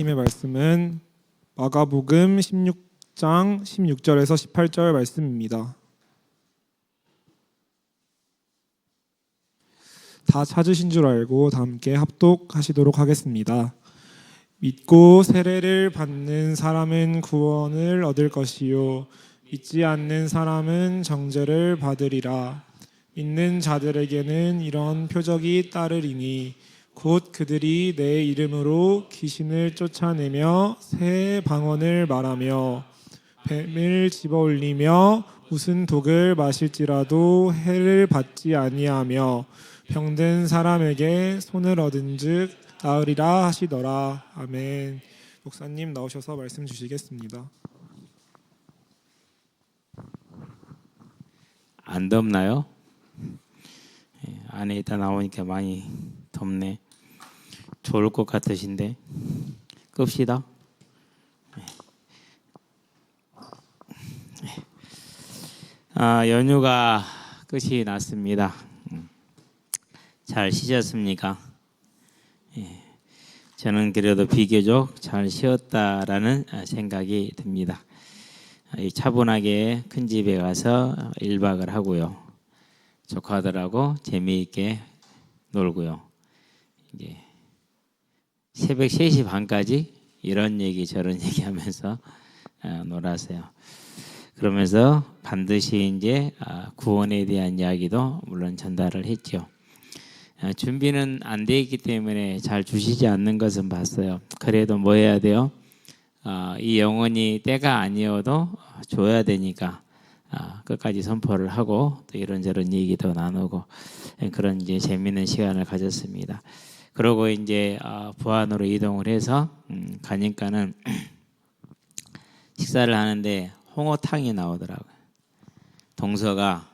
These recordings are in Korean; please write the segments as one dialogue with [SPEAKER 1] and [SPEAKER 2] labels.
[SPEAKER 1] 하나님의 말씀은 마가복음 16장 16절에서 18절 말씀입니다. 다 찾으신 줄 알고 다 함께 합독하시도록 하겠습니다. 믿고 세례를 받는 사람은 구원을 얻을 것이요 믿지 않는 사람은 정죄를 받으리라. 믿는 자들에게는 이런 표적이 따르리니 곧 그들이 내 이름으로 귀신을 쫓아내며 새 방언을 말하며 뱀을 집어올리며 무슨 독을 마실지라도 해를 받지 아니하며 병든 사람에게 손을 얻은즉 나으리라 하시더라. 아멘. 목사님 나오셔서 말씀 주시겠습니다.
[SPEAKER 2] 안 덥나요? 안에 있다 나오니까 많이 덥네. 좋을 것 같으신데 끕시다. 연휴가 끝이 났습니다. 잘 쉬셨습니까? 저는 그래도 비교적 잘 쉬었다라는 생각이 듭니다. 차분하게 큰 집에 가서 1박을 하고요. 조카들하고 재미있게 놀고요. 이제 새벽 3시 반까지 이런 얘기 저런 얘기 하면서 놀았어요. 그러면서 반드시 이제 구원에 대한 이야기도 물론 전달을 했죠. 준비는 안 돼 있기 때문에 잘 주시지 않는 것은 봤어요. 그래도 뭐 해야 돼요? 이 영혼이 때가 아니어도 줘야 되니까 끝까지 선포를 하고 또 이런저런 얘기도 나누고 그런 이제 재미있는 시간을 가졌습니다. 그러고 이제 부안으로 이동을 해서 가니까는 식사를 하는데 홍어탕이 나오더라고요. 동서가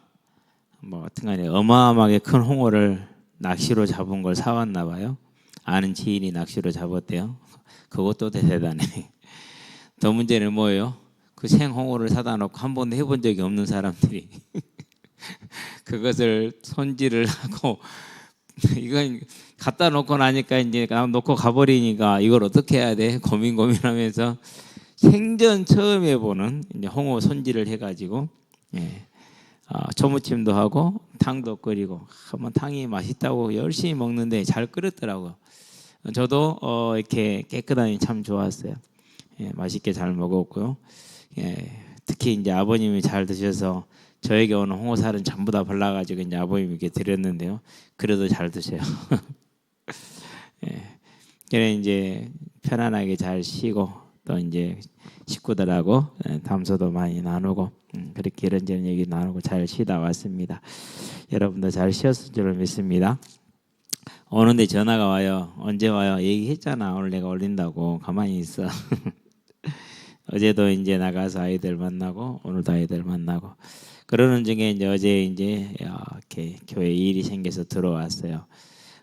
[SPEAKER 2] 뭐 하여튼간에 어마어마하게 큰 홍어를 낚시로 잡은 걸 사왔나 봐요. 아는 지인이 낚시로 잡았대요. 그것도 대단해. 더 문제는 뭐예요? 그 생홍어를 사다 놓고 한 번도 해본 적이 없는 사람들이 그것을 손질을 하고 이건 갖다 놓고 나니까 이제 놓고 가버리니까 이걸 어떻게 해야 돼? 고민하면서 생전 처음 해보는 이제 홍어 손질을 해가지고 초무침도 하고 탕도 끓이고 한번 탕이 맛있다고 열심히 먹는데 잘 끓였더라고요. 저도 이렇게 깨끗하니 참 좋았어요. 맛있게 잘 먹었고요. 특히 이제 아버님이 잘 드셔서 저에게 오는 홍어살은 전부 다 발라가지고 이제 아버님께 드렸는데요. 그래도 잘 드세요. 그래 이제 편안하게 잘 쉬고 또 이제 식구들하고 담소도 많이 나누고 그렇게 이런저런 얘기 나누고 잘 쉬다 왔습니다. 여러분도 잘 쉬었을 줄 믿습니다. 오는데 전화가 와요. 언제 와요? 얘기했잖아. 오늘 내가 올린다고. 가만히 있어. 어제도 이제 나가서 아이들 만나고 오늘도 아이들 만나고 그러는 중에 이제 어제 이제 이렇게 교회 일이 생겨서 들어왔어요.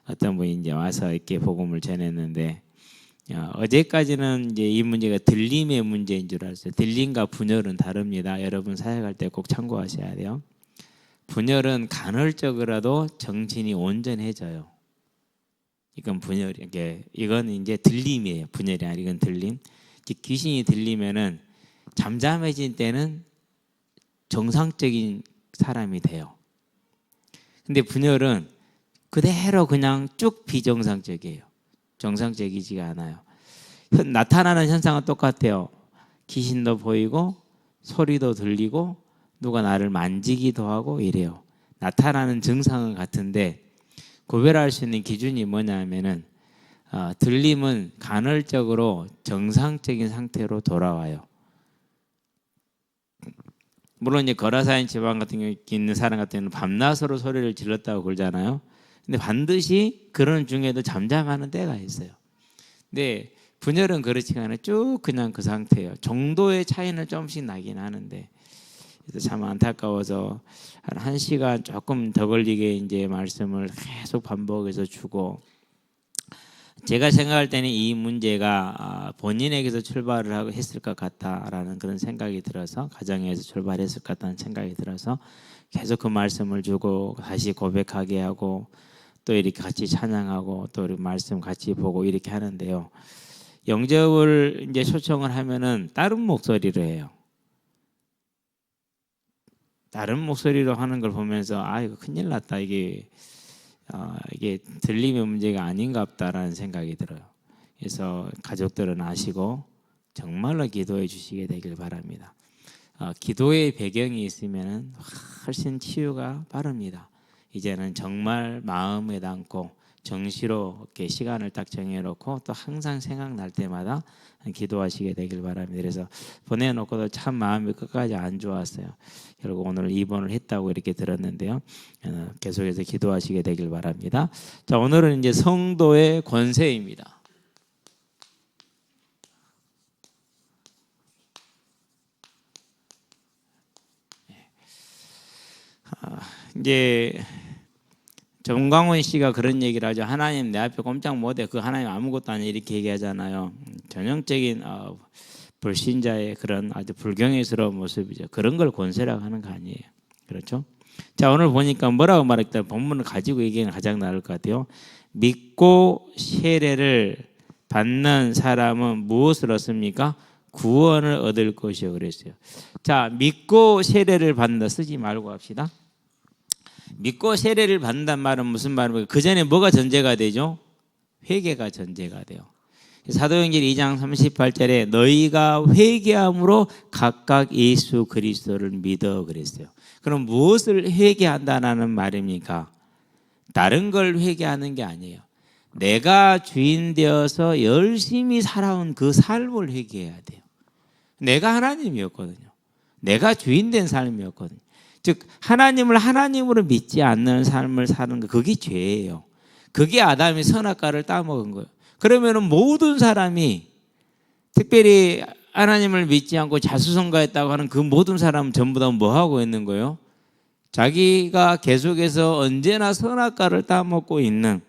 [SPEAKER 2] 어떤 분이 이제 와서 이렇게 복음을 전했는데 어제까지는 이제 이 문제가 들림의 문제인 줄 알았어요. 들림과 분열은 다릅니다. 여러분 사역할 때 꼭 참고하셔야 돼요. 분열은 간헐적으로라도 정신이 온전해져요. 이건 분열, 이건 이제 들림이에요. 분열이 아니라 이건 들림. 귀신이 들리면은 잠잠해진 때는 정상적인 사람이 돼요. 근데 분열은 그대로 그냥 쭉 비정상적이에요. 정상적이지가 않아요. 나타나는 현상은 똑같아요. 귀신도 보이고 소리도 들리고 누가 나를 만지기도 하고 이래요. 나타나는 증상은 같은데 구별할 수 있는 기준이 뭐냐면은 들림은 간헐적으로 정상적인 상태로 돌아와요. 물론 이제 거라사인 지방 같은 경우 있는 사람 같은 경우는 밤낮으로 소리를 질렀다고 그러잖아요. 근데 반드시 그런 중에도 잠잠하는 때가 있어요. 근데 분열은 그렇지 않아요. 쭉 그냥 그 상태예요. 정도의 차이는 조금씩 나긴 하는데 그래서 참 안타까워서 한 1시간 조금 더 걸리게 이제 말씀을 계속 반복해서 주고 제가 생각할 때는 이 문제가 본인에게서 출발을 했을 것 같다라는 그런 생각이 들어서 가정에서 출발했을 것 같다는 생각이 들어서 계속 그 말씀을 주고 다시 고백하게 하고 또 이렇게 같이 찬양하고 또 우리 말씀 같이 보고 이렇게 하는데요. 영접을 이제 초청을 하면은 다른 목소리로 해요. 다른 목소리로 하는 걸 보면서 아 이거 큰일 났다 이게 들림의 문제가 아닌갑다라는 생각이 들어요. 그래서 가족들은 아시고 정말로 기도해 주시게 되길 바랍니다. 기도의 배경이 있으면 훨씬 치유가 빠릅니다. 이제는 정말 마음에 담고 정시로 이렇게 시간을 딱 정해놓고 또 항상 생각날 때마다 기도하시게 되길 바랍니다. 그래서 보내놓고도 참 마음이 끝까지 안 좋았어요. 결국 오늘 입원을 했다고 이렇게 들었는데요. 계속해서 기도하시게 되길 바랍니다. 자, 오늘은 이제 성도의 권세입니다. 이제 정광훈 씨가 그런 얘기를 하죠. 하나님 내 앞에 꼼짝 못해. 그 하나님 아무것도 아니야 이렇게 얘기하잖아요. 전형적인 불신자의 그런 아주 불경외스러운 모습이죠. 그런 걸 권세라고 하는 거 아니에요. 그렇죠? 자, 오늘 보니까 뭐라고 말했다. 본문을 가지고 얘기하는 가장 나을 것 같아요. 믿고 세례를 받는 사람은 무엇을 얻습니까? 구원을 얻을 것이요 그랬어요. 자, 믿고 세례를 받는다 쓰지 말고 합시다. 믿고 세례를 받는단 말은 무슨 말입니까? 그 전에 뭐가 전제가 되죠? 회개가 전제가 돼요. 사도행전 2장 38절에 너희가 회개함으로 각각 예수 그리스도를 믿어 그랬어요. 그럼 무엇을 회개한다는 말입니까? 다른 걸 회개하는 게 아니에요. 내가 주인 되어서 열심히 살아온 그 삶을 회개해야 돼요. 내가 하나님이었거든요. 내가 주인 된 삶이었거든요. 즉 하나님을 하나님으로 믿지 않는 삶을 사는 거 그게 죄예요. 그게 아담이 선악과를 따먹은 거예요. 그러면은 모든 사람이 특별히 하나님을 믿지 않고 자수성가했다고 하는 그 모든 사람은 전부 다 뭐 하고 있는 거예요? 자기가 계속해서 언제나 선악과를 따먹고 있는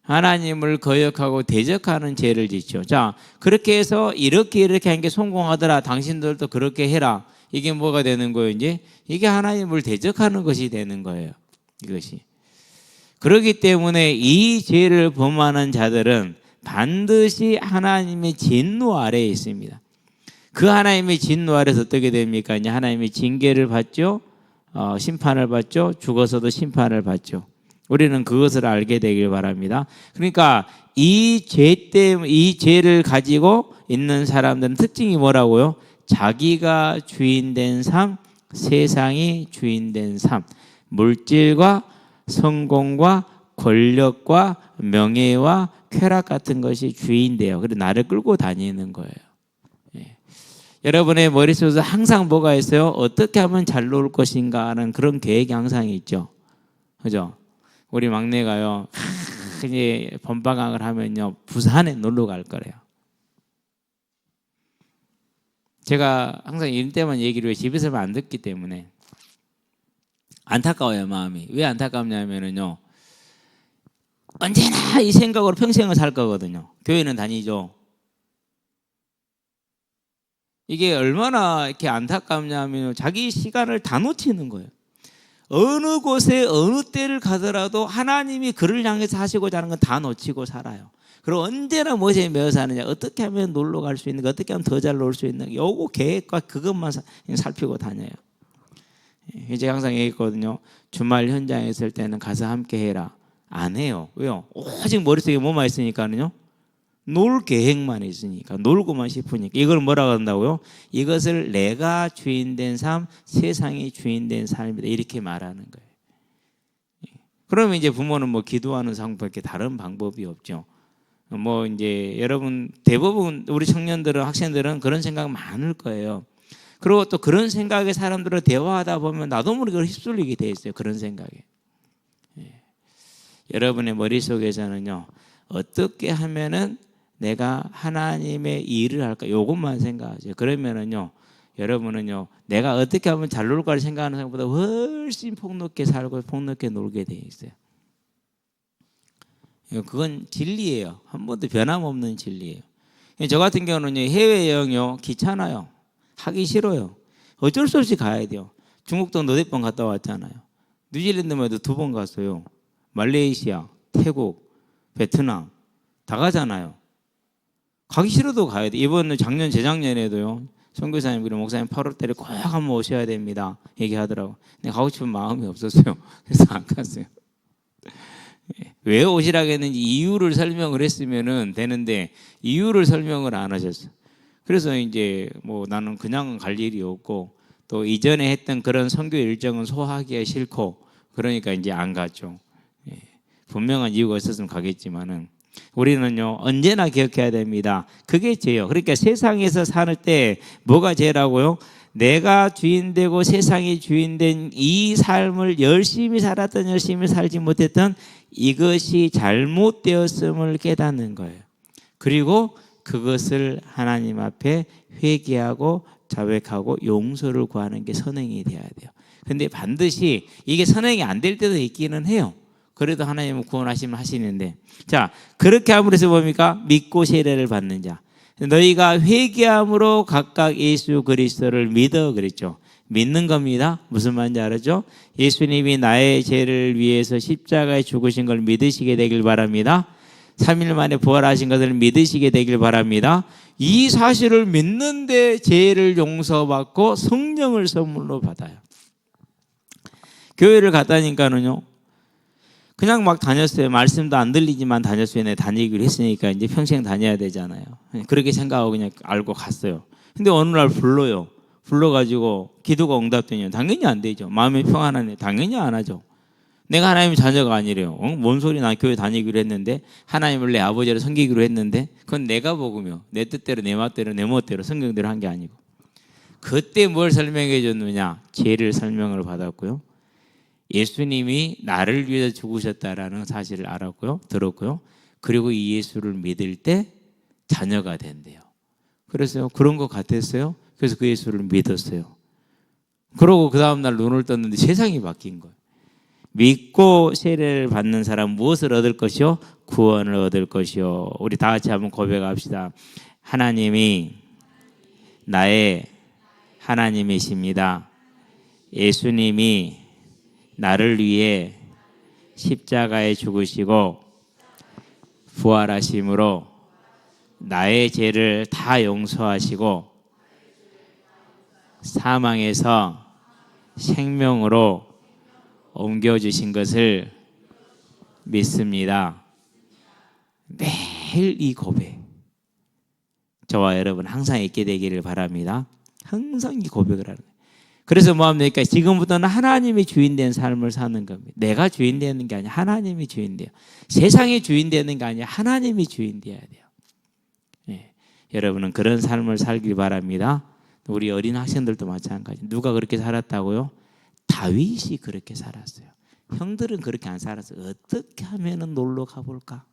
[SPEAKER 2] 하나님을 거역하고 대적하는 죄를 짓죠. 자, 그렇게 해서 이렇게 한 게 성공하더라. 당신들도 그렇게 해라. 이게 뭐가 되는 거예요? 이제 이게 하나님을 대적하는 것이 되는 거예요. 이것이. 그렇기 때문에 이 죄를 범하는 자들은 반드시 하나님의 진노 아래에 있습니다. 그 하나님의 진노 아래서 어떻게 됩니까? 이제 하나님의 징계를 받죠. 심판을 받죠. 죽어서도 심판을 받죠. 우리는 그것을 알게 되길 바랍니다. 그러니까 이 죄를 가지고 있는 사람들은 특징이 뭐라고요? 자기가 주인된 삶, 세상이 주인된 삶, 물질과 성공과 권력과 명예와 쾌락 같은 것이 주인돼요. 그래서 나를 끌고 다니는 거예요. 예. 여러분의 머릿속에서 항상 뭐가 있어요? 어떻게 하면 잘 놀 것인가 하는 그런 계획이 항상 있죠. 그죠? 우리 막내가요, 이제 봄방학을 하면요, 부산에 놀러 갈 거래요. 제가 항상 이런 때만 얘기를 왜 집에서만 안 듣기 때문에 안타까워요, 마음이. 왜 안타깝냐면요, 언제나 이 생각으로 평생을 살 거거든요. 교회는 다니죠. 이게 얼마나 이렇게 안타깝냐면 자기 시간을 다 놓치는 거예요. 어느 곳에 어느 때를 가더라도 하나님이 그를 향해서 하시고자 하는 건 다 놓치고 살아요. 그리고 언제나 무엇에 매여 사느냐, 어떻게 하면 놀러 갈 수 있는가, 어떻게 하면 더 잘 놀 수 있는가, 요거 계획과 그것만 살피고 다녀요. 이제 항상 얘기했거든요. 주말 현장에 있을 때는 가서 함께 해라. 안 해요. 왜요? 오직 머릿속에 뭐만 있으니까는요, 놀 계획만 있으니까, 놀고만 싶으니까. 이걸 뭐라고 한다고요? 이것을 내가 주인된 삶, 세상이 주인된 삶이다, 이렇게 말하는 거예요. 그러면 이제 부모는 뭐 기도하는 방법밖에 다른 방법이 없죠. 뭐 이제 여러분 대부분 우리 청년들은, 학생들은 그런 생각 많을 거예요. 그리고 또 그런 생각의 사람들을 대화하다 보면 나도 모르게 휩쓸리게 돼 있어요. 그런 생각에. 여러분의 머릿속에서는요, 어떻게 하면은 내가 하나님의 일을 할까, 요것만 생각하죠. 그러면은요, 여러분은요, 내가 어떻게 하면 잘 놀까를 생각하는 사람보다 훨씬 폭넓게 살고 폭넓게 놀게 돼 있어요. 그건 진리예요. 한 번도 변함없는 진리예요. 저 같은 경우는 해외여행요, 귀찮아요. 하기 싫어요. 어쩔 수 없이 가야 돼요. 중국도 너댓 번 갔다 왔잖아요. 뉴질랜드만 해도 2번 갔어요. 말레이시아, 태국, 베트남 다 가잖아요. 가기 싫어도 가야 돼. 이번 작년 재작년에도요. 선교사님 그리고 목사님 8월 달에 꼭 한번 오셔야 됩니다. 얘기하더라고. 근데 가고 싶은 마음이 없었어요. 그래서 안 갔어요. 왜 오시라고 했는지 이유를 설명을 했으면은 되는데 이유를 설명을 안 하셨어요. 그래서 이제 뭐 나는 그냥 갈 일이 없고 또 이전에 했던 그런 선교 일정은 소화하기가 싫고 그러니까 이제 안 갔죠. 분명한 이유가 있었으면 가겠지만은 우리는요 언제나 기억해야 됩니다. 그게 죄요. 그러니까 세상에서 살 때 뭐가 죄라고요? 내가 주인되고 세상이 주인된 이 삶을 열심히 살았던 열심히 살지 못했던 이것이 잘못되었음을 깨닫는 거예요. 그리고 그것을 하나님 앞에 회개하고 자백하고 용서를 구하는 게 선행이 돼야 돼요. 근데 반드시 이게 선행이 안 될 때도 있기는 해요. 그래도 하나님은 구원하시면 하시는데, 자 그렇게 함으로 해서 뭡니까? 믿고 세례를 받는 자, 너희가 회개함으로 각각 예수 그리스도를 믿어 그랬죠. 믿는 겁니다. 무슨 말인지 알았죠? 예수님이 나의 죄를 위해서 십자가에 죽으신 걸 믿으시게 되길 바랍니다. 3일 만에 부활하신 것을 믿으시게 되길 바랍니다. 이 사실을 믿는데 죄를 용서받고 성령을 선물로 받아요. 교회를 갔다니까는요 그냥 막 다녔어요. 말씀도 안 들리지만 다녔어요. 내 다니기로 했으니까 이제 평생 다녀야 되잖아요. 그렇게 생각하고 그냥 알고 갔어요. 근데 어느 날 불러요. 불러가지고 기도가 응답되냐? 당연히 안 되죠. 마음이 평안하네? 당연히 안 하죠. 내가 하나님의 자녀가 아니래요. 뭔 소리? 나 교회 다니기로 했는데 하나님을 내 아버지로 섬기기로 했는데 그건 내가 복음이요. 내 뜻대로 내 맛대로 내 멋대로 성경대로 한 게 아니고. 그때 뭘 설명해 줬느냐? 죄를 설명을 받았고요. 예수님이 나를 위해서 죽으셨다라는 사실을 알았고요. 들었고요. 그리고 이 예수를 믿을 때 자녀가 된대요. 그래서 그런 것 같았어요. 그래서 그 예수를 믿었어요. 그러고 그 다음날 눈을 떴는데 세상이 바뀐 거예요. 믿고 세례를 받는 사람 무엇을 얻을 것이요? 구원을 얻을 것이요. 우리 다 같이 한번 고백합시다. 하나님이 나의 하나님이십니다. 예수님이 나를 위해 십자가에 죽으시고 부활하심으로 나의 죄를 다 용서하시고 사망에서 생명으로 옮겨주신 것을 믿습니다. 매일 이 고백 저와 여러분 항상 있게 되기를 바랍니다. 항상 이 고백을 하는 거예요. 그래서 뭐합니까? 지금부터는 하나님이 주인된 삶을 사는 겁니다. 내가 주인 되는 게 아니라 하나님이 주인 돼요. 세상이 주인 되는 게 아니라 하나님이 주인 돼야 돼요. 여러분은 그런 삶을 살길 바랍니다. 우리 어린 학생들도 마찬가지. 누가 그렇게 살았다고요? 다윗이 그렇게 살았어요. 형들은 그렇게 안 살았어요. 어떻게 하면은 놀러 가볼까?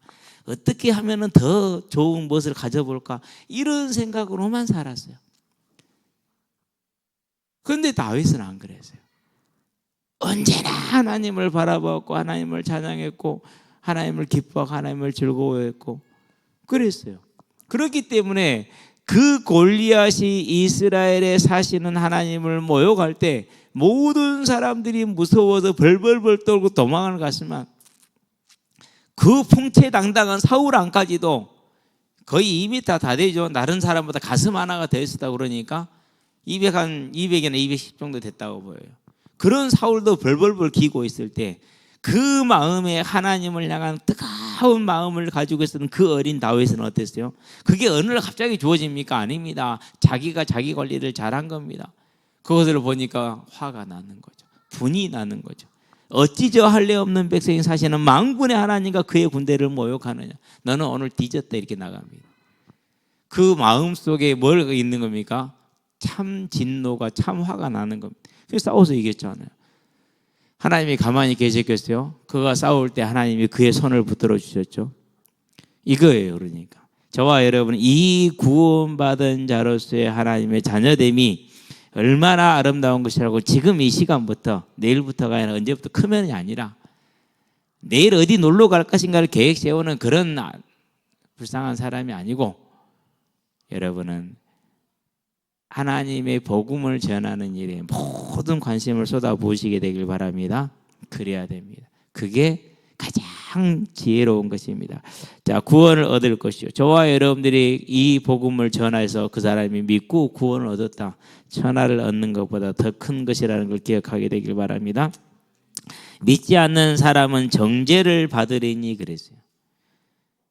[SPEAKER 2] 어떻게 하면은 더 좋은 것을 가져볼까? 이런 생각으로만 살았어요. 그런데 다윗은 안 그랬어요. 언제나 하나님을 바라보았고 하나님을 찬양했고 하나님을 기뻐하고 하나님을 즐거워했고 그랬어요. 그렇기 때문에 그 골리앗이 이스라엘에 사시는 하나님을 모욕할 때 모든 사람들이 무서워서 벌벌벌 떨고 도망을 갔지만 그 풍채당당한 사울 왕까지도 거의 2m 다 되죠. 다른 사람보다 가슴 하나가 더 있었다 그러니까 200이나 210 정도 됐다고 보여요. 그런 사울도 벌벌벌 기고 있을 때 그 마음에 하나님을 향한 뜨거운 마음을 가지고 있었던 그 어린 다윗은 어땠어요? 그게 어느 날 갑자기 주어집니까? 아닙니다. 자기가 자기 관리를 잘한 겁니다. 그것을 보니까 화가 나는 거죠. 분이 나는 거죠. 어찌 저 할례 없는 백성이 사시는 만군의 하나님과 그의 군대를 모욕하느냐. 너는 오늘 뒤졌다 이렇게 나갑니다. 그 마음 속에 뭘 있는 겁니까? 참 진노가 참 화가 나는 겁니다. 그래서 싸워서 이겼잖아요. 하나님이 가만히 계셨겠어요? 그가 싸울 때 하나님이 그의 손을 붙들어 주셨죠. 이거예요. 그러니까 저와 여러분 이 구원받은 자로서의 하나님의 자녀됨이 얼마나 아름다운 것이라고 지금 이 시간부터 내일부터가 아니라 언제부터 크면이 아니라 내일 어디 놀러 갈 것인가를 계획 세우는 그런 불쌍한 사람이 아니고 여러분은 하나님의 복음을 전하는 일에 모든 관심을 쏟아부으시게 되길 바랍니다. 그래야 됩니다. 그게 가장 가장 지혜로운 것입니다. 자, 구원을 얻을 것이요. 저와 여러분들이 이 복음을 전해서 그 사람이 믿고 구원을 얻었다. 천하를 얻는 것보다 더 큰 것이라는 걸 기억하게 되길 바랍니다. 믿지 않는 사람은 정죄를 받으리니 그랬어요.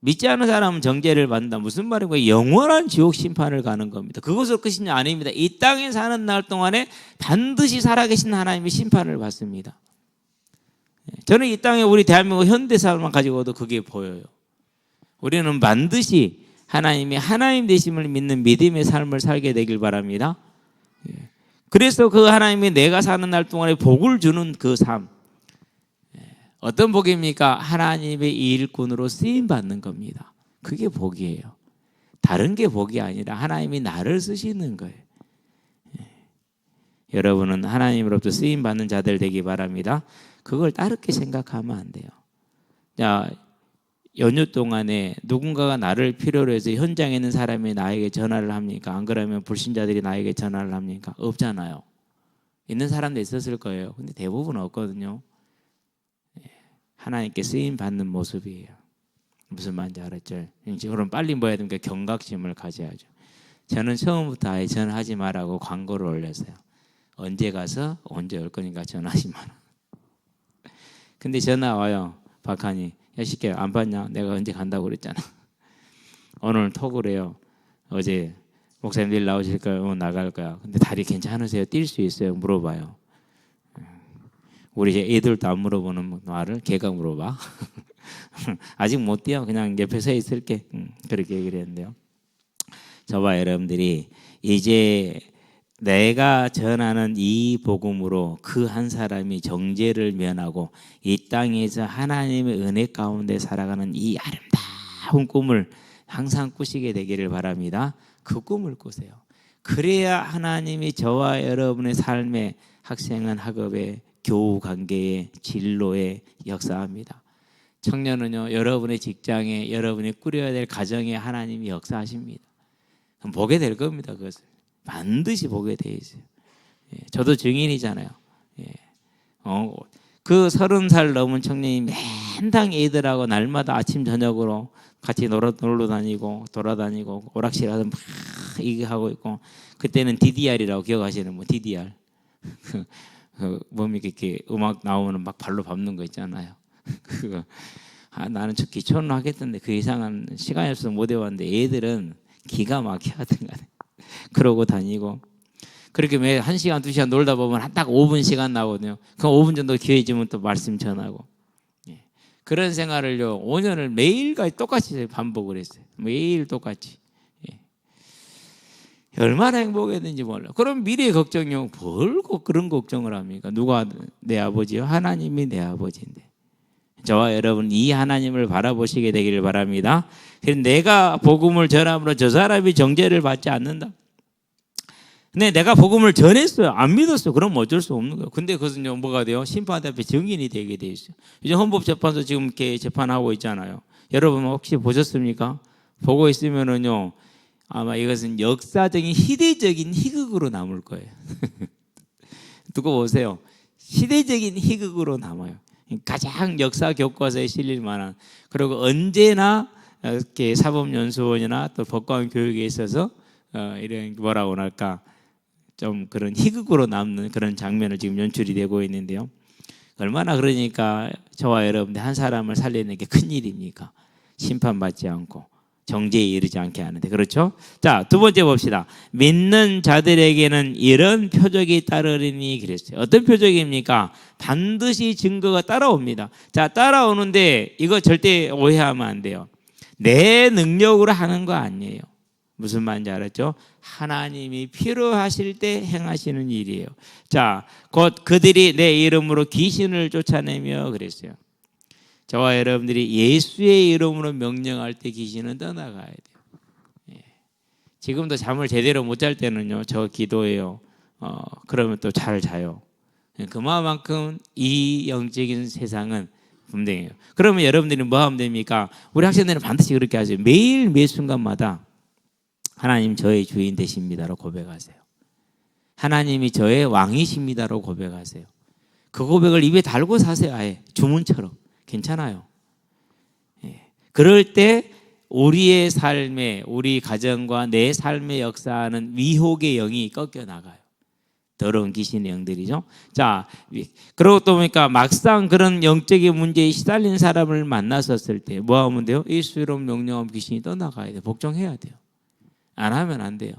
[SPEAKER 2] 믿지 않는 사람은 정죄를 받는다. 무슨 말이고 영원한 지옥 심판을 가는 겁니다. 그것으로 끝이냐? 아닙니다. 이 땅에 사는 날 동안에 반드시 살아계신 하나님의 심판을 받습니다. 저는 이 땅에 우리 대한민국 현대사만 가지고도 그게 보여요. 우리는 반드시 하나님이 하나님 되심을 믿는 믿음의 삶을 살게 되길 바랍니다. 그래서 그 하나님이 내가 사는 날 동안에 복을 주는 그 삶, 어떤 복입니까? 하나님의 일꾼으로 쓰임 받는 겁니다. 그게 복이에요. 다른 게 복이 아니라 하나님이 나를 쓰시는 거예요. 여러분은 하나님으로부터 쓰임 받는 자들 되기 바랍니다. 그걸 다르게 생각하면 안 돼요. 자, 연휴 동안에 누군가가 나를 필요로 해서 현장에 있는 사람이 나에게 전화를 합니까? 안 그러면 불신자들이 나에게 전화를 합니까? 없잖아요. 있는 사람도 있었을 거예요. 근데 대부분 없거든요. 하나님께 쓰임 받는 모습이에요. 무슨 말인지 알았죠? 그럼 빨리 뭐 해야 됩니까? 경각심을 가져야죠. 저는 처음부터 아예 전화하지 말라고 광고를 올렸어요. 언제 가서 언제 올 거니까 전화하지 마라. 근데 전화 와요. 박하니, 야 시켜 안 받냐? 내가 언제 간다고 그랬잖아. 오늘 톡을 해요. 어제 목사님 내일 나오실 거예요? 나갈 거야. 근데 다리 괜찮으세요? 뛸 수 있어요? 물어봐요. 우리 애들도 안 물어보는 말을 걔가 물어봐. 아직 못 뛰어. 그냥 옆에 서 있을게. 그렇게 얘기를 했는데요. 저와 여러분들이 이제 내가 전하는 이 복음으로 그 한 사람이 정죄를 면하고 이 땅에서 하나님의 은혜 가운데 살아가는 이 아름다운 꿈을 항상 꾸시게 되기를 바랍니다. 그 꿈을 꾸세요. 그래야 하나님이 저와 여러분의 삶에 학생은 학업에 교우 관계에 진로에 역사합니다. 청년은요, 여러분의 직장에 여러분이 꾸려야 될 가정에 하나님이 역사하십니다. 그럼 보게 될 겁니다. 그것을 반드시 보게 돼 있어요. 저도 증인이잖아요. 그 30살 넘은 청년이 맨날 애들하고 날마다 아침 저녁으로 같이 놀러 다니고 돌아다니고 오락실 가서 막 이거 하고 있고, 그때는 DDR이라고 기억하시는 분, DDR. 뭡니까 이렇게 음악 나오면 막 발로 밟는 거 있잖아요. 그거 나는 저 기초는 하겠던데 그 이상은 시간이 없어서 못 해봤는데 애들은 기가 막혀 하여튼 간에 그러고 다니고, 그렇게 매 1시간 2시간 놀다 보면 딱 5분 시간 나거든요. 그럼 5분 정도 기회 주면 또 말씀 전하고, 그런 생활을요 5년을 매일같이 똑같이 반복을 했어요. 매일 똑같이. 얼마나 행복했는지 몰라. 그럼 미래 걱정요, 뭘 그런 걱정을 합니까? 누가 내 아버지요? 하나님이 내 아버지인데. 저와 여러분 이 하나님을 바라보시게 되기를 바랍니다. 그래서 내가 복음을 전함으로 저 사람이 정죄를 받지 않는다. 근데 내가 복음을 전했어요. 안 믿었어요. 그럼 어쩔 수 없는 거예요. 근데 그것은요 뭐가 돼요? 심판 앞에 증인이 되게 돼 있어요. 이제 헌법재판소 지금 이렇게 재판하고 있잖아요. 여러분 혹시 보셨습니까? 보고 있으면은요 아마 이것은 역사적인 희대적인 희극으로 남을 거예요. 두고 보세요. 시대적인 희극으로 남아요. 가장 역사 교과서에 실릴 만한, 그리고 언제나 이렇게 사법연수원이나 또 법관 교육에 있어서 이런 뭐라고 할까 좀 그런 희극으로 남는 그런 장면을 지금 연출이 되고 있는데요. 얼마나 그러니까 저와 여러분들 한 사람을 살리는 게 큰일입니까? 심판받지 않고 정죄에 이르지 않게 하는데, 그렇죠? 자, 두 번째 봅시다. 믿는 자들에게는 이런 표적이 따르리니 그랬어요. 어떤 표적입니까? 반드시 증거가 따라옵니다. 자, 따라오는데 이거 절대 오해하면 안 돼요. 내 능력으로 하는 거 아니에요. 무슨 말인지 알았죠? 하나님이 필요하실 때 행하시는 일이에요. 자, 곧 그들이 내 이름으로 귀신을 쫓아내며 그랬어요. 저와 여러분들이 예수의 이름으로 명령할 때 귀신은 떠나가야 돼요. 지금도 잠을 제대로 못 잘 때는요 저 기도해요. 그러면 또 잘 자요. 그만큼 이 영적인 세상은 분명해요. 그러면 여러분들이 뭐 하면 됩니까? 우리 학생들은 반드시 그렇게 하세요. 매일 매 순간마다 하나님 저의 주인 되십니다로 고백하세요. 하나님이 저의 왕이십니다로 고백하세요. 그 고백을 입에 달고 사세요. 아예 주문처럼. 괜찮아요. 그럴 때 우리의 삶에, 우리 가정과 내 삶의 역사하는 미혹의 영이 꺾여 나가요. 더러운 귀신의 영들이죠. 자, 그러고 또 보니까 막상 그런 영적인 문제에 시달린 사람을 만났었을 때 뭐 하면 돼요? 일수이로움 명령하면 귀신이 떠나가야 돼요. 복종해야 돼요. 안 하면 안 돼요.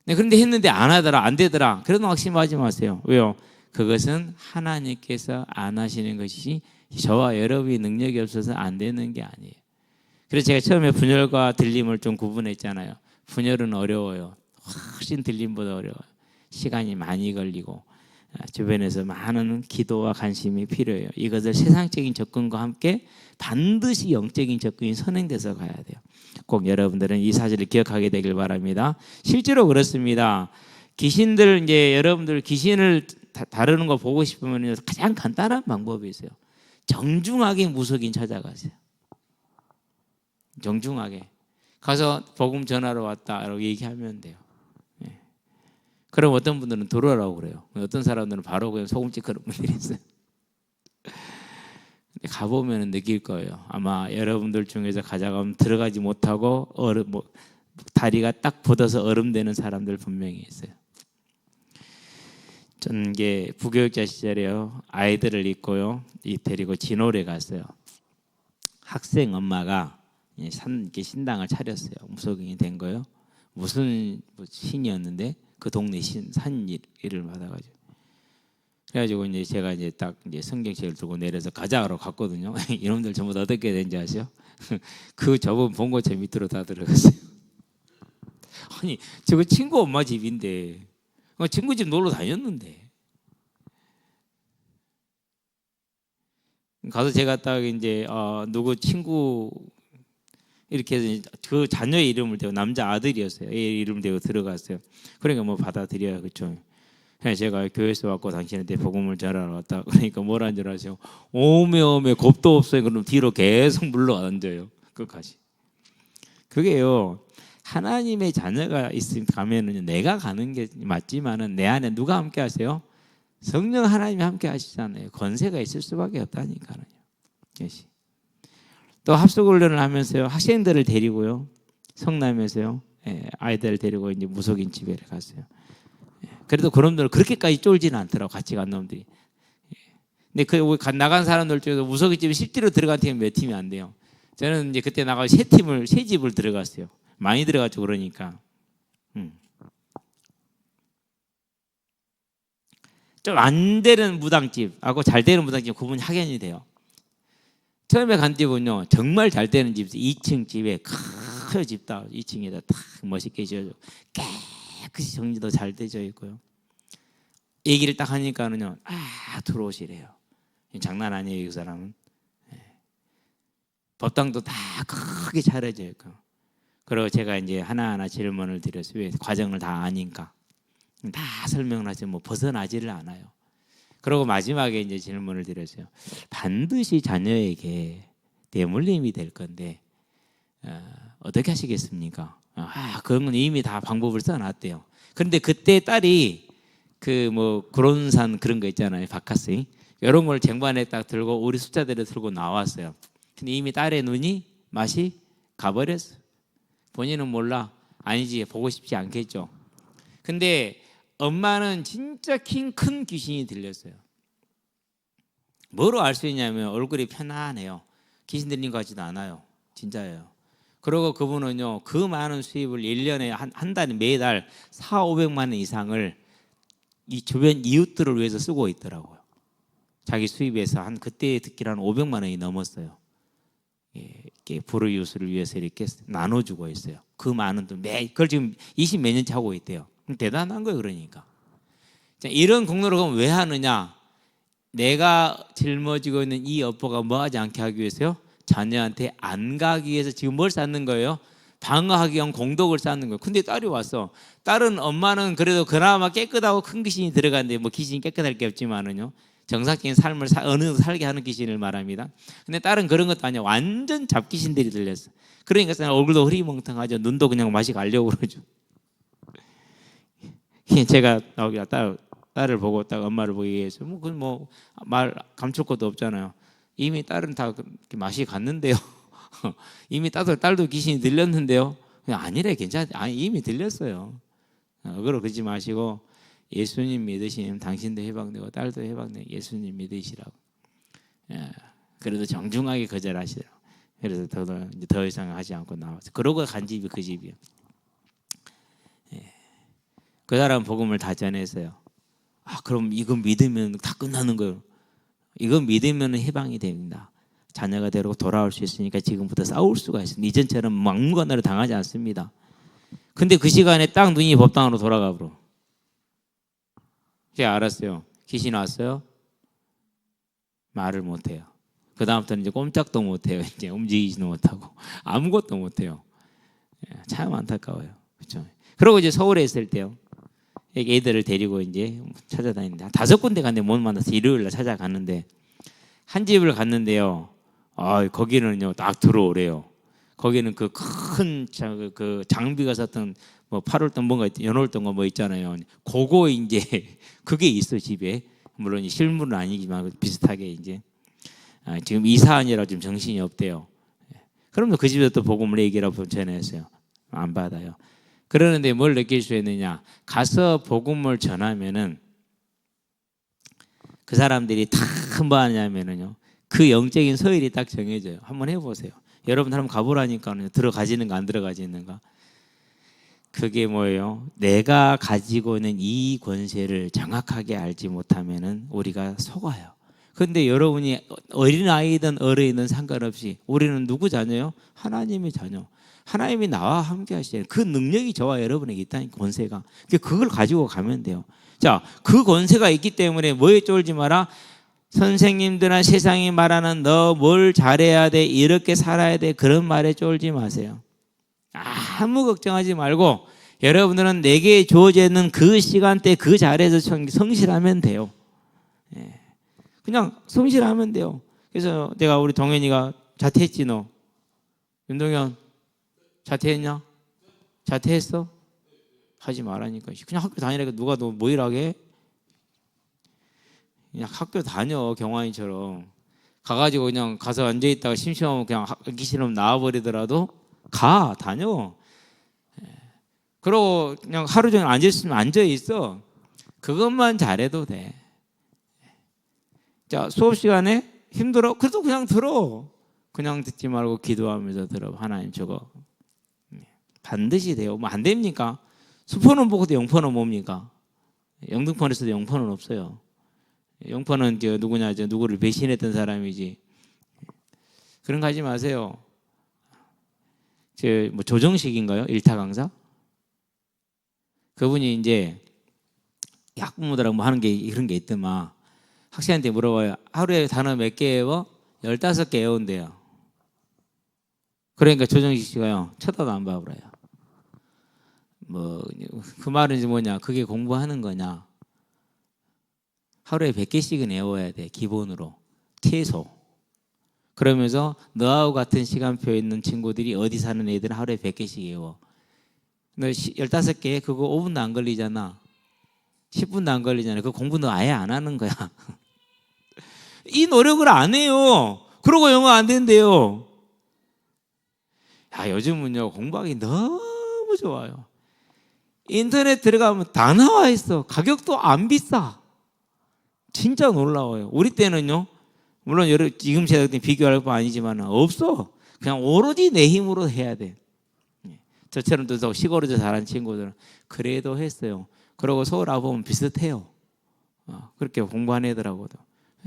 [SPEAKER 2] 네, 그런데 했는데 안 하더라, 안 되더라. 그래도 확신하지 마세요. 왜요? 그것은 하나님께서 안 하시는 것이지 저와 여러분이 능력이 없어서 안 되는 게 아니에요. 그래서 제가 처음에 분열과 들림을 좀 구분했잖아요. 분열은 어려워요. 훨씬 들림보다 어려워요. 시간이 많이 걸리고 주변에서 많은 기도와 관심이 필요해요. 이것을 세상적인 접근과 함께 반드시 영적인 접근이 선행돼서 가야 돼요. 꼭 여러분들은 이 사실을 기억하게 되길 바랍니다. 실제로 그렇습니다. 귀신들 이제 여러분들 귀신을 다루는 거 보고 싶으면 가장 간단한 방법이 있어요. 정중하게 무속인 찾아가세요. 정중하게 가서 복음 전하러 왔다라고 얘기하면 돼요. 예. 그럼 어떤 분들은 들어오라고 그래요. 어떤 사람들은 바로 그냥 소금찍 그런 분들이 있어요. 근데 가보면 느낄 거예요. 아마 여러분들 중에서 가져가면 들어가지 못하고 다리가 딱 붙어서 얼음되는 사람들 분명히 있어요. 전 이게 부교육자 시절에요. 아이들을 있고요. 데리고 진홀에 갔어요. 학생 엄마가 이렇게 신당을 차렸어요. 무속인이 된 거예요. 무슨 신이었는데 그 동네 산 일을 받아가지고 그래가지고 이제 제가 이제 딱 이제 성경책을 들고 내려서 가자로 갔거든요. 이놈들 전부 다 어떻게 된지 아세요? 그 저번 본고체 밑으로 다 들어갔어요. 아니 저거 친구 엄마 집인데 친구 집 놀러 다녔는데 가서 제가 딱 이제 누구 친구 이렇게 해서 그 자녀의 이름을 대고 남자 아들이었어요. 애 이름 대고 들어갔어요. 그러니까 뭐 받아들여야 그렇죠. 그래서 제가 교회에서 왔고 당신한테 복음을 전하러 왔다. 그러니까 뭐라는 줄 아세요? 오메 겁도 없어요. 그럼 뒤로 계속 물러 앉아요. 끝까지. 그게요. 하나님의 자녀가 있으면 가면은 내가 가는 게 맞지만은 내 안에 누가 함께 하세요? 성령 하나님이 함께 하시잖아요. 권세가 있을 수밖에 없다니까요. 또 합숙훈련을 하면서요. 학생들을 데리고요. 성남에서요. 아이들을 데리고 이제 무속인 집에 갔어요. 그래도 그놈들은 그렇게까지 쫄지는 않더라고. 같이 간 놈들이. 근데 그 나간 사람들 중에서 무속인 집에 실제로 들어간 팀이 몇 팀이 안 돼요. 저는 이제 그때 나가서 세 집을 들어갔어요. 많이 들어갔죠. 그러니까. 좀 안 되는 무당집하고 잘 되는 무당집 구분이 확연히 돼요. 처음에 간 집은요 정말 잘 되는 집 2층 집에 큰 집다 2층에다 딱 멋있게 지어져 깨끗이 정리도 잘 되어 있고요. 얘기를 딱 하니까는요 들어오시래요. 장난 아니에요. 이 사람은. 법당도 다 크게 차려져 있고. 그리고 제가 이제 하나하나 질문을 드렸어요. 왜 과정을 다 아니까 다 설명을 하지 뭐 벗어나지를 않아요. 그리고 마지막에 이제 질문을 드렸어요. 반드시 자녀에게 대물림이 될 건데 어떻게 하시겠습니까? 그런 건 이미 다 방법을 써놨대요. 그런데 그때 딸이 그 뭐 구론산 그런 거 있잖아요. 바카스 이런 걸 쟁반에 딱 들고 우리 숫자대를 들고 나왔어요. 근데 이미 딸의 눈이 맛이 가버렸어요. 본인은 몰라. 아니지 보고 싶지 않겠죠. 근데 엄마는 진짜 큰 귀신이 들렸어요. 뭐로 알 수 있냐면 얼굴이 편안해요. 귀신 들린 것 같지도 않아요. 진짜예요. 그리고 그분은요 그 많은 수입을 1년에 한 달에 매달 400~500만 원 이상을 이 주변 이웃들을 위해서 쓰고 있더라고요. 자기 수입에서 한 그때 듣기로는 500만 원이 넘었어요. 이렇게 불우이웃을 위해서 이렇게 나눠주고 있어요. 그 많은 돈 그걸 지금 20 몇 년째 하고 있대요. 대단한 거예요. 그러니까 자, 이런 공로를 그럼 왜 하느냐? 내가 짊어지고 있는 이 업보가 뭐하지 않게 하기 위해서요. 자녀한테 안 가기 위해서 지금 뭘 쌓는 거예요? 방어하기 위한 공덕을 쌓는 거예요. 근데 딸이 왔어. 딸은 엄마는 그래도 그나마 깨끗하고 큰 귀신이 들어갔는데 뭐 귀신이 깨끗할 게 없지만은요. 정상적인 삶을 어느 정도 살게 하는 귀신을 말합니다. 근데 딸은 그런 것도 아니야. 완전 잡귀신들이 들렸어. 그러니까 얼굴도 흐리멍텅하죠. 눈도 그냥 맛이 가려고 그러죠. 제가 딸을 보고 딱 엄마를 보기 위해서 말 감출 것도 없잖아요. 이미 딸은 다 맛이 갔는데요. 이미 딸도 귀신이 들렸는데요. 그냥 아니래, 괜찮아. 아니, 이미 들렸어요. 그러고 그러지 마시고 예수님 믿으시면 당신도 해방되고 딸도 해방되고 예수님 믿으시라고. 예, 그래도 정중하게 거절하시라고. 그래서 더 이상 하지 않고 나왔어요. 그러고 간 집이 그 집이요. 예. 그 사람 복음을 다 전했어요. 아, 그럼 이거 믿으면 다 끝나는 거예요. 이거 믿으면 해방이 됩니다. 자녀가 되고 돌아올 수 있으니까 지금부터 싸울 수가 있습니다. 이전처럼 막무가내로 당하지 않습니다. 근데 그 시간에 딱 눈이 법당으로 돌아가 버려. 제가 알았어요. 귀신 왔어요? 말을 못해요. 그 다음부터는 이제 꼼짝도 못해요. 이제 움직이지도 못하고 아무것도 못해요. 참 안타까워요. 그렇죠? 그러고 이제 서울에 있을 때요. 애들을 데리고 이제 찾아다니는데 5군데 갔는데 못 만나서 일요일날 찾아갔는데 한 집을 갔는데요. 아, 거기는요 딱 들어오래요. 거기는 그 큰 그 장비가 섰던 뭐 8월동 뭔가 연월동 뭐 있잖아요. 그거 이제 그게 있어 집에. 물론 실물은 아니지만 비슷하게 이제 지금 이사하느라 좀 정신이 없대요. 그러면 그 집에서 또 복음을 얘기라고 전했어요. 안 받아요. 그러는데 뭘 느낄 수 있느냐? 가서 복음을 전하면은 그 사람들이 다 뭐 하냐면은요. 그 영적인 서열이 딱 정해져요. 한번 해보세요. 여러분 한번 가보라니까요. 들어가지는가 안 들어가지는가. 그게 뭐예요? 내가 가지고 있는 이 권세를 정확하게 알지 못하면은 우리가 속아요. 근데 여러분이 어린아이든 어른이든 상관없이 우리는 누구 자녀요? 하나님의 자녀. 하나님이 나와 함께 하시잖아요. 그 능력이 저와 여러분에게 있다는 권세가. 그걸 가지고 가면 돼요. 자, 그 권세가 있기 때문에 뭐에 쫄지 마라? 선생님들이나 세상이 말하는 너 뭘 잘해야 돼, 이렇게 살아야 돼, 그런 말에 쫄지 마세요. 아무 걱정하지 말고 여러분들은 내게 주어져 있는 그 시간대 그 자리에서 성실하면 돼요. 그냥 성실하면 돼요. 그래서 내가 우리 동현이가 자퇴했지 너. 윤동현 자퇴했냐? 자퇴했어? 하지 말라니까. 그냥 학교 다니라니까 누가 너 뭐 일하게? 그냥 학교 다녀 경환이처럼. 가가지고 그냥 가서 앉아있다가 심심하면 그냥 하기 싫으면 나와버리더라도 다녀. 그러고 그냥 하루 종일 앉아있으면 앉아있어. 그것만 잘해도 돼. 자, 수업 시간에 힘들어? 그래도 그냥 들어. 그냥 듣지 말고 기도하면서 들어. 하나님 저거 반드시 돼요. 뭐 안 됩니까? 수포는 보고도 영포는 뭡니까? 영등포에서도 영포는 없어요. 영포는 누구냐, 누구를 배신했던 사람이지. 그런 거 하지 마세요. 뭐 조정식인가요? 일타 강사? 그분이 이제 학부모들하고 뭐 하는 게 이런 게 있더만 학생한테 물어봐요. 하루에 단어 몇 개 외워? 15개 외운대요. 그러니까 조정식 씨가요 쳐다도 안 봐버려요. 뭐 그 말은 뭐냐? 그게 공부하는 거냐? 하루에 100개씩은 외워야 돼. 기본으로 최소. 그러면서 너하고 같은 시간표에 있는 친구들이 어디 사는 애들은 하루에 100개씩 외워. 너 15개 그거 5분도 안 걸리잖아. 10분도 안 걸리잖아. 그 공부 너 아예 안 하는 거야. 이 노력을 안 해요. 그러고 영어 안 된대요. 야, 요즘은요 공부하기 너무 좋아요. 인터넷 들어가면 다 나와 있어. 가격도 안 비싸. 진짜 놀라워요. 우리 때는요, 물론 지금 세대 비교할 거 아니지만 없어. 그냥 오로지 내 힘으로 해야 돼. 저처럼 또 시골에서 자란 친구들은 그래도 했어요. 그러고 서울 와보면 비슷해요. 그렇게 공부한 애들하고도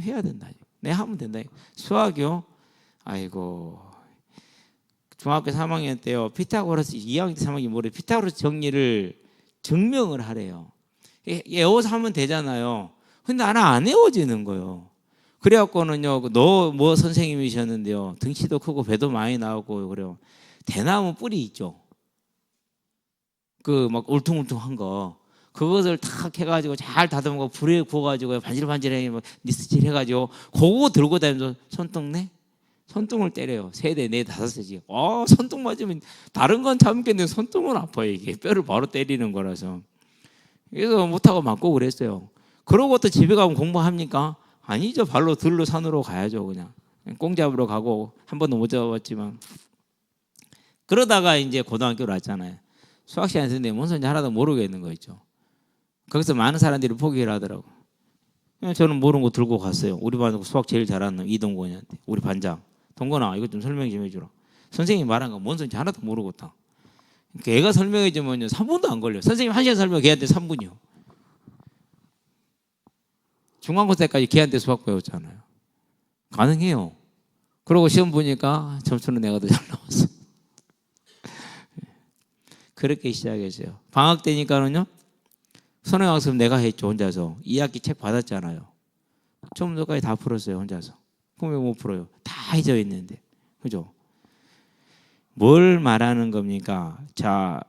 [SPEAKER 2] 해야 된다. 내 하면 된다. 수학이요? 아이고, 중학교 3학년 때요 피타고라스 2학년 3학년 모레 피타고라스 정리를 증명을 하래요. 외워서 하면 되잖아요. 근데 나는 안 외워지는 거예요. 그래갖고는요, 너 뭐 선생님이셨는데요, 등치도 크고 배도 많이 나오고 그래요. 대나무 뿌리 있죠. 그 막 울퉁울퉁한 거, 그것을 탁 해가지고 잘 다듬고 불에 구워가지고 반질반질하게 니스질 해가지고 그거 들고 다니면서 손등을 때려요. 3대, 4, 5세지. 손등 맞으면 다른 건 참겠는데 손등은 아파요. 이게 뼈를 바로 때리는 거라서. 그래서 못하고 맞고 그랬어요. 그러고 또 집에 가면 공부합니까? 아니죠. 발로 들로 산으로 가야죠. 그냥 꽁 잡으러 가고 한 번도 못 잡았지만, 그러다가 이제 고등학교로 왔잖아요. 수학 시간에 있는데 뭔 소리인지 하나도 모르겠는 거 있죠. 거기서 많은 사람들이 포기를 하더라고. 저는 모르는 거 들고 갔어요. 우리 반 수학 제일 잘하는 놈 이동건이한테, 우리 반장. 동건아, 이거 좀 설명 좀 해주라. 선생님이 말한 거 뭔 소리인지 하나도 모르겠다. 걔가 설명해 주면요 3분도 안 걸려. 선생님 1시간 설명, 걔한테 3분이요. 중간고 때까지 걔한테 수학 배웠잖아요. 가능해요. 그러고 시험 보니까 점수는 내가 더 잘 나왔어. 그렇게 시작했어요. 방학 때니까는요, 선행학습 내가 했죠. 혼자서 2학기 책 받았잖아요. 처음부터까지 다 풀었어요. 혼자서. 그럼 왜 못 풀어요? 다 잊어 있는데, 그죠? 뭘 말하는 겁니까? 자,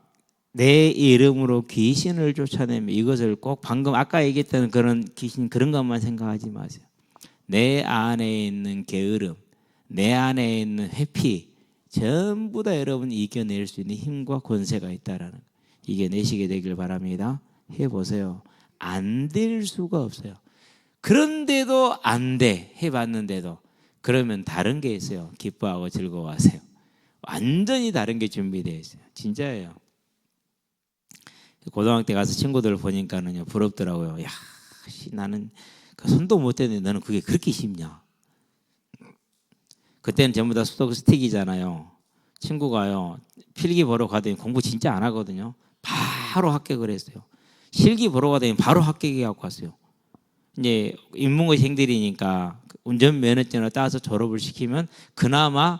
[SPEAKER 2] 내 이름으로 귀신을 쫓아내면 이것을 꼭 방금 아까 얘기했던 그런 귀신, 그런 것만 생각하지 마세요. 내 안에 있는 게으름, 내 안에 있는 회피, 전부 다 여러분 이겨낼 수 있는 힘과 권세가 있다라는 거. 이겨내시게 되길 바랍니다. 해보세요. 안 될 수가 없어요. 그런데도 안 돼. 해봤는데도. 그러면 다른 게 있어요. 기뻐하고 즐거워하세요. 완전히 다른 게 준비되어 있어요. 진짜예요. 고등학교 때 가서 친구들 보니까는요, 부럽더라고요. 야, 나는 손도 못 대는데 너는 그게 그렇게 쉽냐? 그때는 전부 다 수독 스틱이잖아요. 친구가요, 필기 보러 가더니 공부 진짜 안 하거든요. 바로 합격을 했어요. 실기 보러 가더니 바로 합격해 갖고 왔어요. 이제 인문고생들이니까 운전면허증을 따서 졸업을 시키면 그나마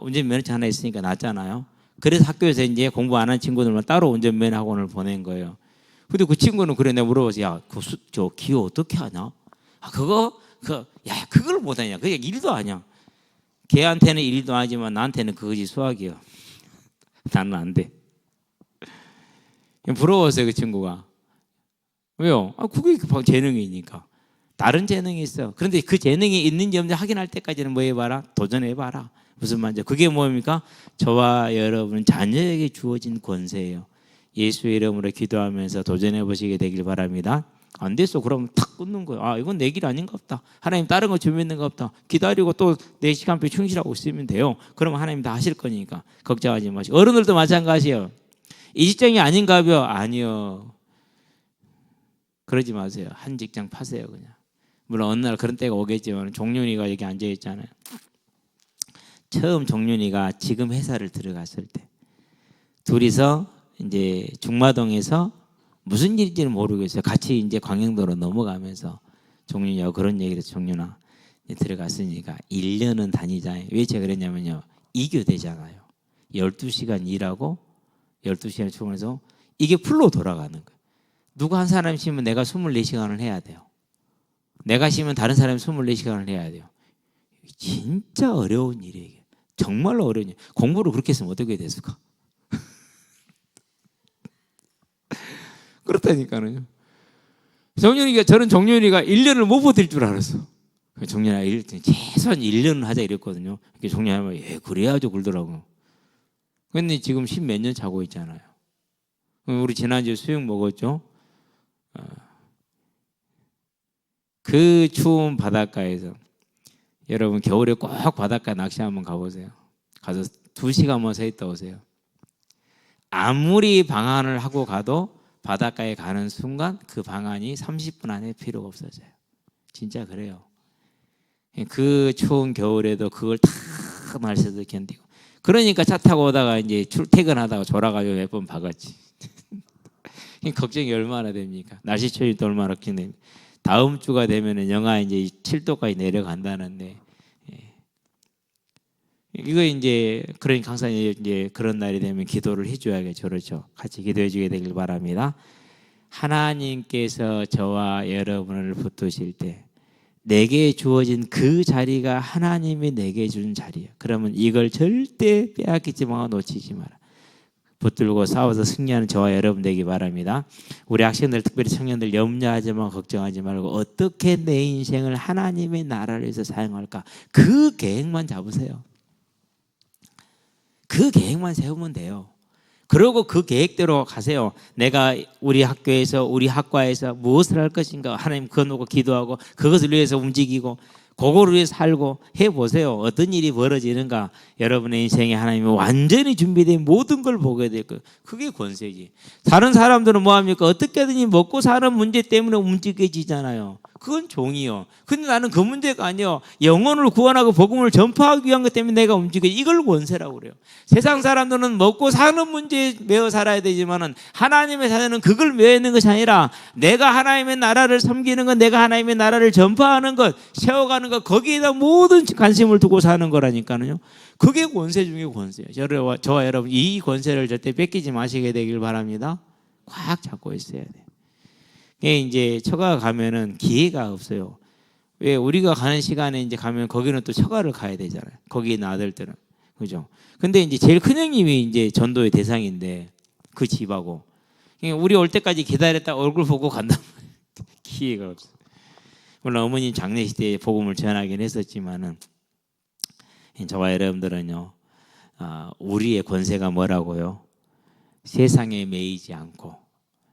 [SPEAKER 2] 운전면허증 하나 있으니까 낫잖아요. 그래서 학교에서 이제 공부 안 한 친구들만 따로 운전면허 학원을 보낸 거예요. 근데 그 친구는 그래, 내가 물어봐서, 야, 저 기호 어떻게 하냐? 아, 야, 그걸 못하냐? 그게 일도 아니야. 걔한테는 일도 하지만 나한테는 그것이 수학이야. 나는 안 돼. 부러웠어요, 그 친구가. 왜요? 아, 그게 재능이니까. 다른 재능이 있어. 그런데 그 재능이 있는지 없는지 확인할 때까지는 뭐 해봐라? 도전해봐라. 무슨 말이죠? 그게 뭡니까? 저와 여러분 자녀에게 주어진 권세예요. 예수의 이름으로 기도하면서 도전해 보시게 되길 바랍니다. 안 됐어. 그러면 탁 끊는 거예요. 아, 이건 내 길 아닌가 보다. 하나님 다른 거 준비했는가 보다. 기다리고 또 내 시간표 충실하고 있으면 돼요. 그러면 하나님 다 하실 거니까 걱정하지 마시고. 어른들도 마찬가지예요. 이 직장이 아닌가 봐요. 아니요. 그러지 마세요. 한 직장 파세요, 그냥. 물론 어느 날 그런 때가 오겠지만, 종윤이가 여기 앉아 있잖아요. 처음 종윤이가 지금 회사를 들어갔을 때 둘이서 이제 중마동에서 무슨 일인지는 모르겠어요. 같이 이제 광양도로 넘어가면서 종윤이하고 그런 얘기를 해서, 종윤아, 들어갔으니까 1년은 다니자. 왜 제가 그랬냐면요, 이교되잖아요. 12시간 일하고 12시간 출근해서 이게 풀로 돌아가는 거예요. 누가 한 사람 쉬면 내가 24시간을 해야 돼요. 내가 쉬면 다른 사람이 24시간을 해야 돼요. 진짜 어려운 일이에요. 정말로 어려운 일. 공부를 그렇게 했으면 어떻게 됐을까? 그렇다니까요. 저는 정윤이가 1년을 못 버틸 줄 알았어. 정윤아, 최소한 1년은 하자 이랬거든요. 정윤이 하면, 예, 그래야죠, 그러더라고요. 근데 지금 10몇 년 자고 있잖아요. 우리 지난주에 수육 먹었죠. 그 추운 바닷가에서 여러분 겨울에 꼭 바닷가 낚시 한번 가보세요. 가서 2시간만 서 있다 오세요. 아무리 방안을 하고 가도 바닷가에 가는 순간 그 방안이 30분 안에 필요가 없어져요. 진짜 그래요. 그 추운 겨울에도 그걸 다 날씨도 견디고. 그러니까 차 타고 오다가 이제 출퇴근하다가 졸아가지고 몇 번 박았지. 걱정이 얼마나 됩니까? 날씨 추위도 얼마나 기네. 다음 주가 되면은 영하 이제 7도까지 내려간다는데, 예. 이거 이제 그러니까 항상 이제 그런 날이 되면 기도를 해줘야겠죠, 그렇죠? 같이 기도해주게 되길 바랍니다. 하나님께서 저와 여러분을 붙드실 때 내게 주어진 그 자리가 하나님이 내게 준 자리예요. 그러면 이걸 절대 빼앗기지 마, 놓치지 마라. 붙들고 싸워서 승리하는 저와 여러분 되기 바랍니다. 우리 학생들, 특별히 청년들 염려하지 마, 걱정하지 말고 어떻게 내 인생을 하나님의 나라를 위해서 사용할까? 그 계획만 잡으세요. 그 계획만 세우면 돼요. 그리고 그 계획대로 가세요. 내가 우리 학교에서, 우리 학과에서 무엇을 할 것인가? 하나님 그거 놓고 기도하고 그것을 위해서 움직이고, 그거를 위해 살고 해보세요. 어떤 일이 벌어지는가. 여러분의 인생에 하나님이 완전히 준비된 모든 걸 보게 될 거예요. 그게 권세지. 다른 사람들은 뭐합니까? 어떻게든지 먹고 사는 문제 때문에 움직여지잖아요. 그건 종이요. 근데 나는 그 문제가 아니요. 영혼을 구원하고 복음을 전파하기 위한 것 때문에 내가 움직여. 이걸 권세라고 그래요. 세상 사람들은 먹고 사는 문제에 매어 살아야 되지만은 하나님의 자녀는 그걸 매어 있는 것이 아니라 내가 하나님의 나라를 섬기는 것, 내가 하나님의 나라를 전파하는 것, 세워가는 것, 거기에다 모든 관심을 두고 사는 거라니까요. 그게 권세 중에 권세예요. 저와 여러분 이 권세를 절대 뺏기지 마시게 되길 바랍니다. 꽉 잡고 있어야 돼요. 이제 처가 가면은 기회가 없어요. 왜 우리가 가는 시간에 이제 가면 거기는 또 처가를 가야 되잖아요. 거기 있는 아들들은. 그죠? 근데 이제 제일 큰 형님이 이제 전도의 대상인데 그 집하고 우리 올 때까지 기다렸다 얼굴 보고 간단 말이에요. 기회가 없어요. 물론 어머님 장례식 때 복음을 전하긴 했었지만은 저와 여러분들은요, 우리의 권세가 뭐라고요? 세상에 매이지 않고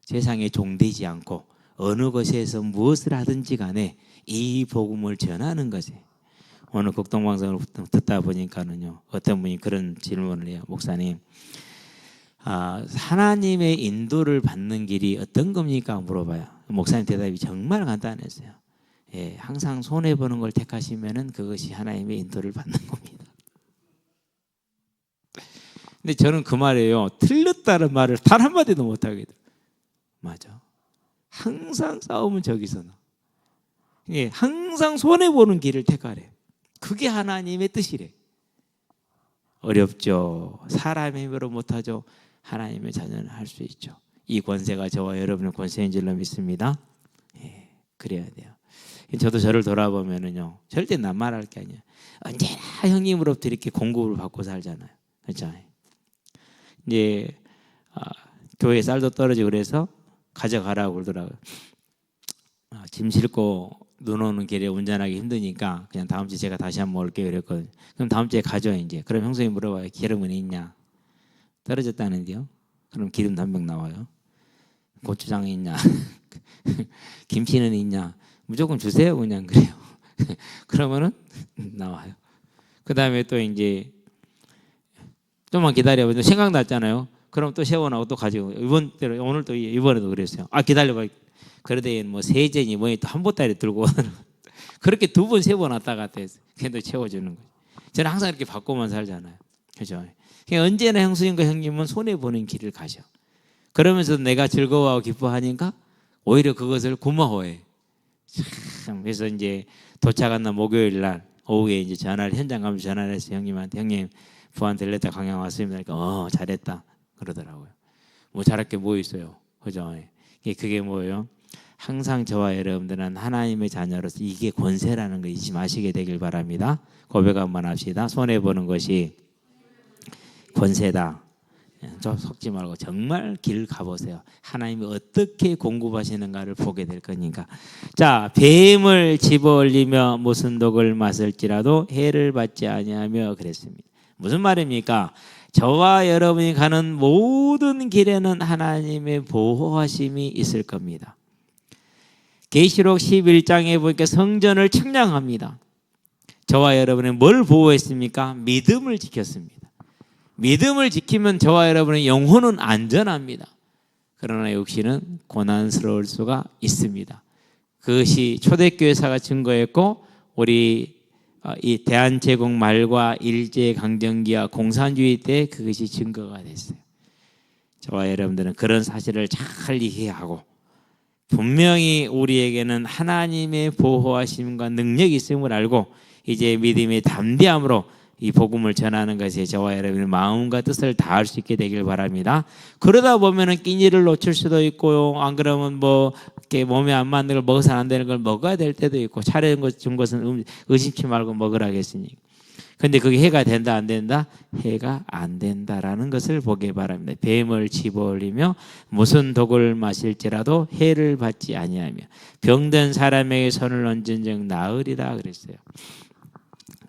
[SPEAKER 2] 세상에 종되지 않고 어느 곳에서 무엇을 하든지 간에 이 복음을 전하는 것이. 오늘 극동방송을 듣다 보니까는요, 어떤 분이 그런 질문을 해요. 목사님, 하나님의 인도를 받는 길이 어떤 겁니까? 물어봐요. 목사님 대답이 정말 간단했어요. 예, 항상 손해보는 걸 택하시면은 그것이 하나님의 인도를 받는 겁니다. 근데 저는 그 말이에요. 틀렸다는 말을 단 한마디도 못하게 돼요. 맞아. 항상 싸움은 저기서 나. 예, 항상 손해보는 길을 택하래. 그게 하나님의 뜻이래. 어렵죠. 사람의 힘으로 못하죠. 하나님의 자녀는 할 수 있죠. 이 권세가 저와 여러분의 권세인 줄로 믿습니다. 예, 그래야 돼요. 저도 저를 돌아보면은요, 절대 남말할 게 아니에요. 언제나 형님으로부터 이렇게 공급을 받고 살잖아요. 그렇죠? 이제 교회 쌀도 떨어지고 그래서 가져가라고 그러더라고요. 짐 싣고 눈 오는 길에 운전하기 힘드니까 그냥 다음 주에 제가 다시 한번 올게요 그랬거든요. 그럼 다음 주에 가죠 이제. 그럼 형수님 물어봐요. 기름은 있냐? 떨어졌다는데요. 그럼 기름 단병 나와요. 고추장이 있냐? 김치는 있냐? 무조건 주세요 그냥 그래요. 그러면은 나와요. 그 다음에 또 이제 좀만 기다려보면 생각났잖아요. 그럼 또 세워나고 또 가지고 오늘 또 이번에도 그랬어요. 기다려봐. 그러더니 뭐 세제니 뭐니 또 한 보따리 들고 그렇게 두 번 세 번 왔다 갔다 해서 걔도 채워주는 거예요. 저는 항상 이렇게 받고만 살잖아요. 그죠? 언제나 형수님과 형님은 손해 보는 길을 가셔. 그러면서 내가 즐거워하고 기뻐하니까 오히려 그것을 고마워해. 참, 그래서 이제 도착한 날 목요일 날 오후에 이제 현장 가면서 전화를 해서 형님한테 형님 부안 들렸다 강양 왔습니다. 그러니까 잘했다 그러더라고요. 뭐 잘할 게 뭐 있어요. 그죠? 그게 뭐예요? 항상 저와 여러분들은 하나님의 자녀로서 이게 권세라는 거 잊지 마시게 되길 바랍니다. 고백 한번 합시다. 손해보는 것이 권세다. 좀 속지 말고 정말 길 가보세요. 하나님이 어떻게 공급하시는가를 보게 될 거니까. 자, 뱀을 집어올리며 무슨 독을 마실지라도 해를 받지 아니하며 그랬습니다. 무슨 말입니까? 저와 여러분이 가는 모든 길에는 하나님의 보호하심이 있을 겁니다. 계시록 11장에 보니까 성전을 측량합니다. 저와 여러분은 뭘 보호했습니까? 믿음을 지켰습니다. 믿음을 지키면 저와 여러분의 영혼은 안전합니다. 그러나 역시는 고난스러울 수가 있습니다. 그것이 초대교회사가 증거했고 우리 이 대한제국 말과 일제강점기와 공산주의 때 그것이 증거가 됐어요. 저와 여러분들은 그런 사실을 잘 이해하고 분명히 우리에게는 하나님의 보호하심과 능력이 있음을 알고 이제 믿음의 담대함으로 이 복음을 전하는 것에 저와 여러분의 마음과 뜻을 다할 수 있게 되길 바랍니다. 그러다 보면은 끼니를 놓칠 수도 있고요. 안 그러면 뭐 이렇게 몸에 안 맞는 걸 먹어서 안 되는 걸 먹어야 될 때도 있고 차려준 것 준 것은 의심치 말고 먹으라겠으니. 근데 그게 해가 된다 안 된다? 해가 안 된다라는 것을 보기 바랍니다. 뱀을 집어올리며 무슨 독을 마실지라도 해를 받지 아니하며 병든 사람에게 손을 얹은 즉 나으리라 그랬어요.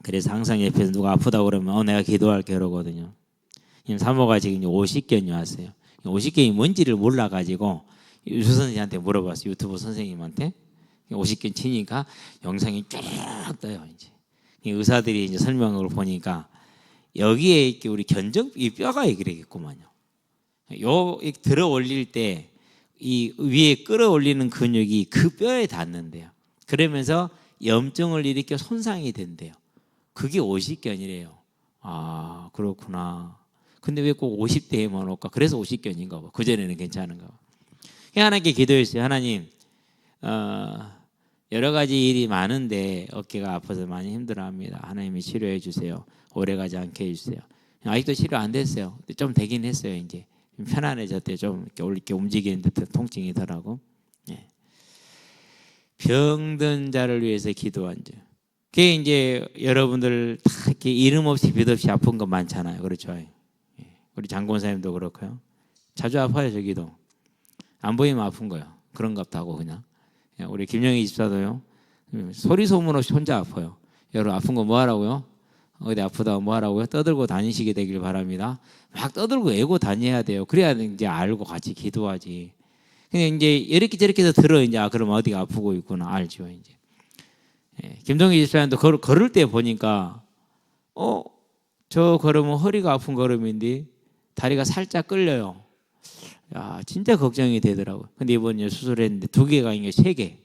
[SPEAKER 2] 그래서 항상 옆에서 누가 아프다고 그러면 내가 기도할게 그러거든요. 사모가 지금 50견이 왔어요. 50견이 뭔지를 몰라가지고 유수 선생님한테 물어봤어요. 유튜브 선생님한테. 50견 치니까 영상이 쫙 떠요. 이제 이 의사들이 이제 설명을 보니까 여기에 이렇게 우리 견적 이 뼈가 이러겠구만요. 요 들어 올릴 때 이 위에 끌어올리는 근육이 그 뼈에 닿는데요. 그러면서 염증을 일으켜 손상이 된대요. 그게 50견이래요. 아, 그렇구나. 근데 왜 꼭 50대에만 올까? 그래서 50견인가 봐. 그전에는 괜찮은가 봐. 하나님께 기도했어요. 하나님, 여러 가지 일이 많은데 어깨가 아파서 많이 힘들어합니다. 하나님이 치료해 주세요. 오래가지 않게 해주세요. 아직도 치료 안 됐어요. 좀 되긴 했어요. 이제 편안해졌대요. 좀 이렇게 움직이는 듯한 통증이 덜하고. 예. 병든 자를 위해서 기도한 자. 그게 이제 여러분들 다 이렇게 이름 없이 빚 없이 아픈 거 많잖아요. 그렇죠? 예. 우리 장권사님도 그렇고요. 자주 아파요. 저기도 안 보이면 아픈 거예요. 그런갑다 하고 그냥. 예. 우리 김영희 집사도요. 소리 소문 없이 혼자 아파요. 여러분 아픈 거 뭐 하라고요? 어디 아프다고 뭐 하라고요? 떠들고 다니시게 되길 바랍니다. 막 떠들고 애고 다녀야 돼요. 그래야 이제 알고 같이 기도하지. 그냥 이제 이렇게 저렇게 해서 들어 이제 그럼 어디가 아프고 있구나 알죠 이제. 예, 김동희 집사님도 걸을 때 보니까 저 걸으면 허리가 아픈 걸음인데 다리가 살짝 끌려요. 야 진짜 걱정이 되더라고요. 근데 이번에 수술했는데 2개가 아닌 게 3개.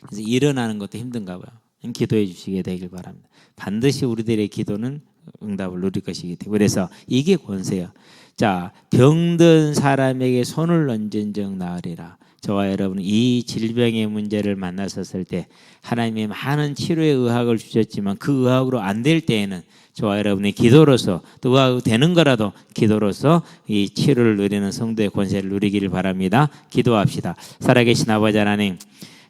[SPEAKER 2] 그래서 일어나는 것도 힘든가 봐요. 기도해 주시게 되길 바랍니다. 반드시 우리들의 기도는 응답을 누릴 것이기 때문에 그래서 이게 권세예요. 자, 병든 사람에게 손을 얹은 적 나으리라. 저와 여러분 이 질병의 문제를 만났었을 때 하나님이 많은 치료의 의학을 주셨지만 그 의학으로 안 될 때에는 저와 여러분의 기도로서 또 의학이 되는 거라도 기도로서 이 치료를 누리는 성도의 권세를 누리기를 바랍니다. 기도합시다. 살아계신 아버지 하나님,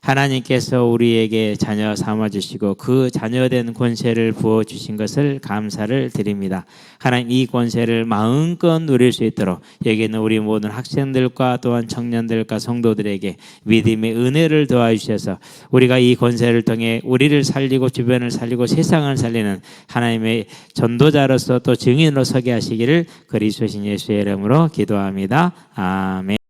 [SPEAKER 2] 하나님께서 우리에게 자녀 삼아주시고 그 자녀된 권세를 부어주신 것을 감사를 드립니다. 하나님 이 권세를 마음껏 누릴 수 있도록 여기 있는 우리 모든 학생들과 또한 청년들과 성도들에게 믿음의 은혜를 도와주셔서 우리가 이 권세를 통해 우리를 살리고 주변을 살리고 세상을 살리는 하나님의 전도자로서 또 증인으로 서게 하시기를 그리스도신 예수의 이름으로 기도합니다. 아멘.